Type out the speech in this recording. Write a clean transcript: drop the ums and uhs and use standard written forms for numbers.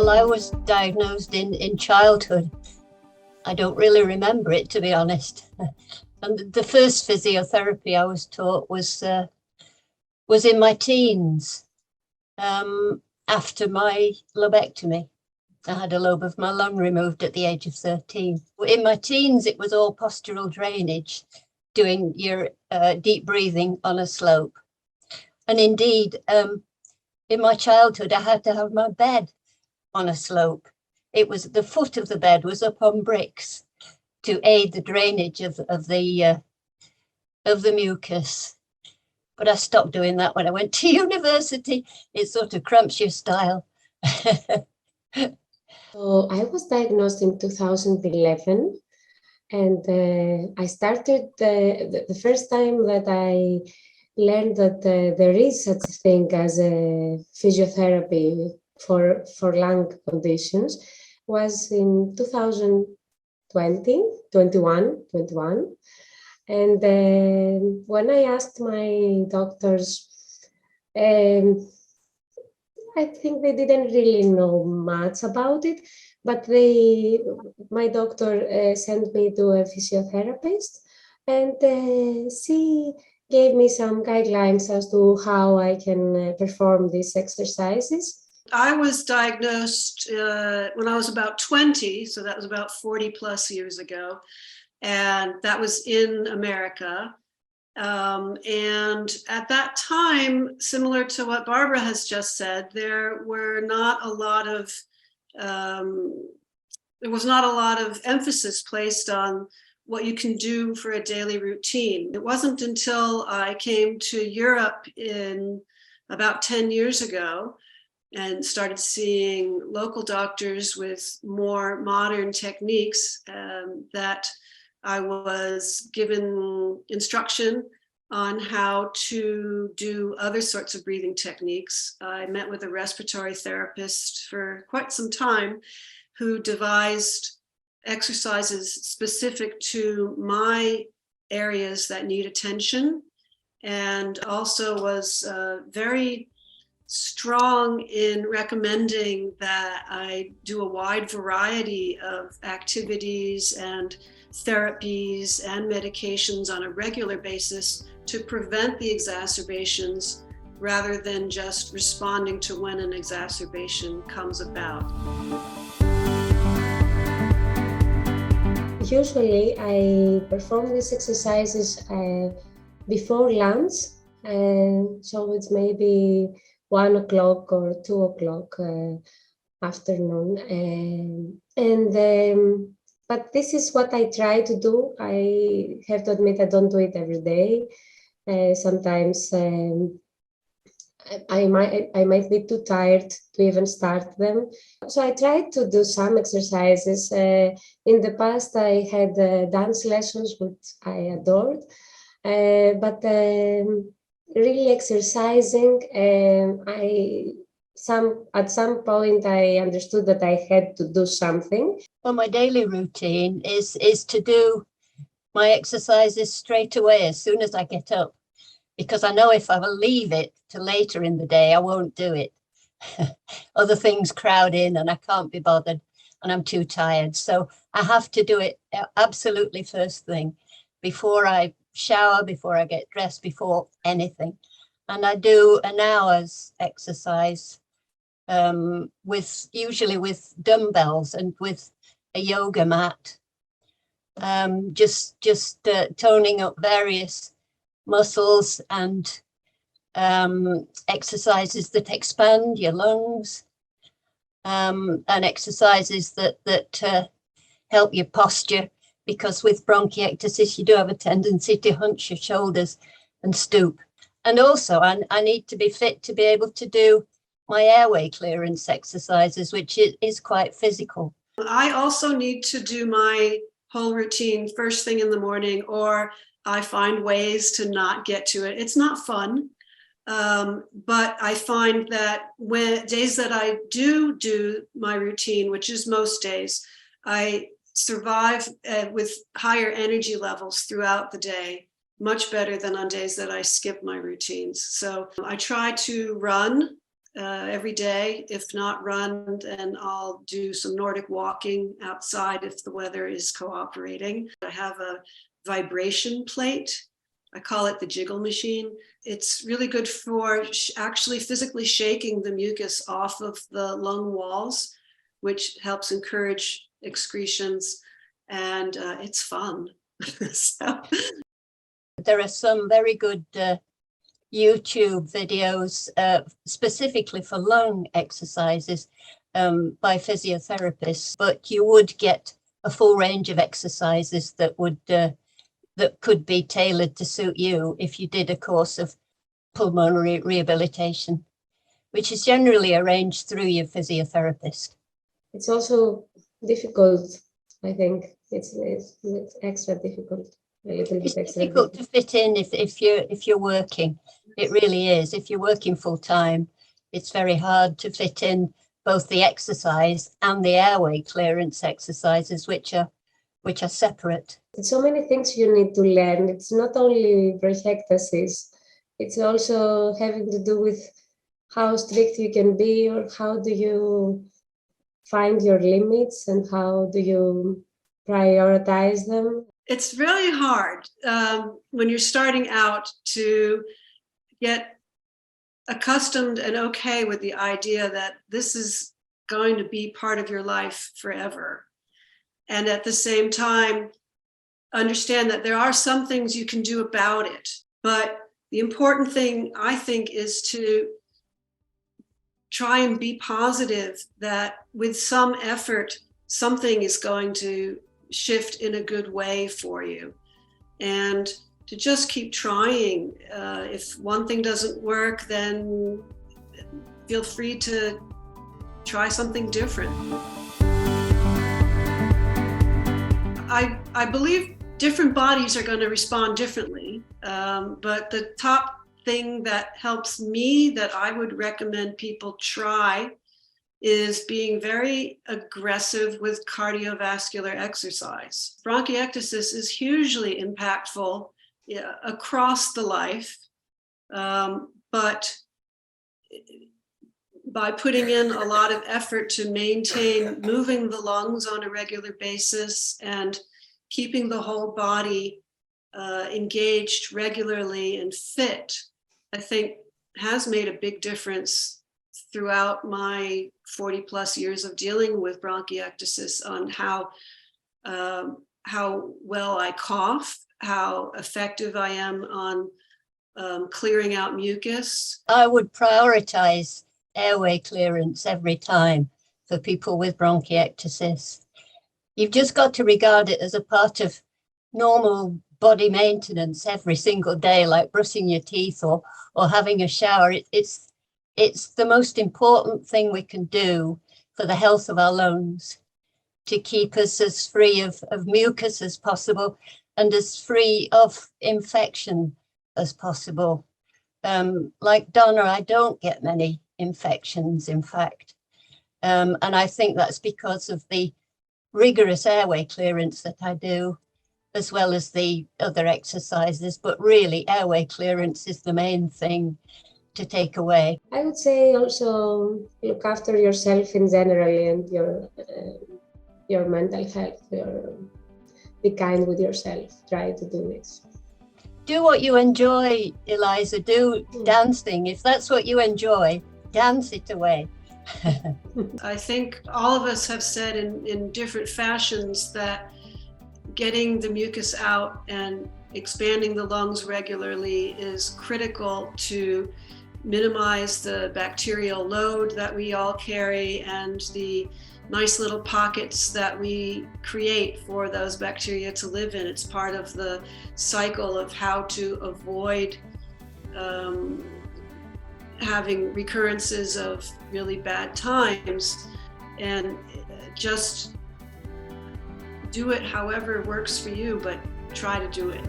Well, I was diagnosed in childhood. I don't really remember it, to be honest. And the first physiotherapy I was taught was in my teens, after my lobectomy. I had a lobe of my lung removed at the age of 13. In my teens, it was all postural drainage, doing your deep breathing on a slope. And indeed, in my childhood, I had to have my bed on a slope. It was the foot of the bed was up on bricks to aid the drainage of the mucus. But I stopped doing that when I went to university. It sort of cramps your style. So I was diagnosed in 2011, and I started the first time that I learned that there is such a thing as a physiotherapy for lung conditions was in 2021. And when I asked my doctors, I think they didn't really know much about it, but my doctor sent me to a physiotherapist, and she gave me some guidelines as to how I can perform these exercises. I was diagnosed when I was about 20, so that was about 40 plus years ago, and that was in America. And at that time, similar to what Barbara has just said, there was not a lot of emphasis placed on what you can do for a daily routine. It wasn't until I came to Europe in about 10 years ago and started seeing local doctors with more modern techniques that I was given instruction on how to do other sorts of breathing techniques. I met with a respiratory therapist for quite some time who devised exercises specific to my areas that need attention, and also was very strong in recommending that I do a wide variety of activities and therapies and medications on a regular basis to prevent the exacerbations rather than just responding to when an exacerbation comes about. Usually I perform these exercises before lunch, so it's maybe 1 o'clock or 2 o'clock afternoon, but this is what I try to do. I have to admit I don't do it every day. Sometimes I might be too tired to even start them. So I try to do some exercises. In the past, I had dance lessons, which I adored, but really exercising, at some point I understood that I had to do something. Well, my daily routine is to do my exercises straight away as soon as I get up, because I know if I will leave it to later in the day, I won't do it. Other things crowd in and I can't be bothered and I'm too tired. So I have to do it absolutely first thing, before I shower, before I get dressed, before anything. And I do an hour's exercise, usually with dumbbells and with a yoga mat, just toning up various muscles and exercises that expand your lungs, and exercises that help your posture, because with bronchiectasis you do have a tendency to hunch your shoulders and stoop. And also I need to be fit to be able to do my airway clearance exercises, which is quite physical. I also need to do my whole routine first thing in the morning, or I find ways to not get to it. It's not fun, but I find that when days that I do my routine, which is most days, I survive with higher energy levels throughout the day, much better than on days that I skip my routines. So I try to run every day. If not run, then I'll do some Nordic walking outside if the weather is cooperating. I have a vibration plate. I call it the jiggle machine. It's really good for actually physically shaking the mucus off of the lung walls, which helps encourage excretions, and it's fun. So. There are some very good YouTube videos specifically for lung exercises by physiotherapists, but you would get a full range of exercises that would that could be tailored to suit you if you did a course of pulmonary rehabilitation, which is generally arranged through your physiotherapist. It's also difficult, I think. It's extra difficult. It's difficult to fit in if you're working. It really is. If you're working full time, it's very hard to fit in both the exercise and the airway clearance exercises, which are separate. There's so many things you need to learn. It's not only bronchiectasis. It's also having to do with how strict you can be, or how do you find your limits, and how do you prioritize them. It's really hard when you're starting out to get accustomed and okay with the idea that this is going to be part of your life forever. And at the same time, understand that there are some things you can do about it. But the important thing, I think, is to try and be positive that with some effort, something is going to shift in a good way for you, and to just keep trying. If one thing doesn't work, then feel free to try something different. I believe different bodies are going to respond differently, but the top thing that helps me, that I would recommend people try, is being very aggressive with cardiovascular exercise. Bronchiectasis is hugely impactful across the life, but by putting in a lot of effort to maintain moving the lungs on a regular basis and keeping the whole body engaged regularly and fit, I think has made a big difference throughout my 40 plus years of dealing with bronchiectasis, on how well I cough, how effective I am on clearing out mucus. I would prioritize airway clearance every time for people with bronchiectasis. You've just got to regard it as a part of normal body maintenance every single day, like brushing your teeth or having a shower. It's the most important thing we can do for the health of our lungs, to keep us as free of mucus as possible and as free of infection as possible. Like Donna, I don't get many infections, in fact. And I think that's because of the rigorous airway clearance that I do, as well as the other exercises. But really, airway clearance is the main thing to take away. I would say also look after yourself in general, and your mental health. Be kind with yourself. Try to do this. Do what you enjoy, Eliza. Do dancing. If that's what you enjoy, dance it away. I think all of us have said in different fashions that getting the mucus out and expanding the lungs regularly is critical to minimize the bacterial load that we all carry and the nice little pockets that we create for those bacteria to live in. It's part of the cycle of how to avoid having recurrences of really bad times, and just do it however works for you, but try to do it.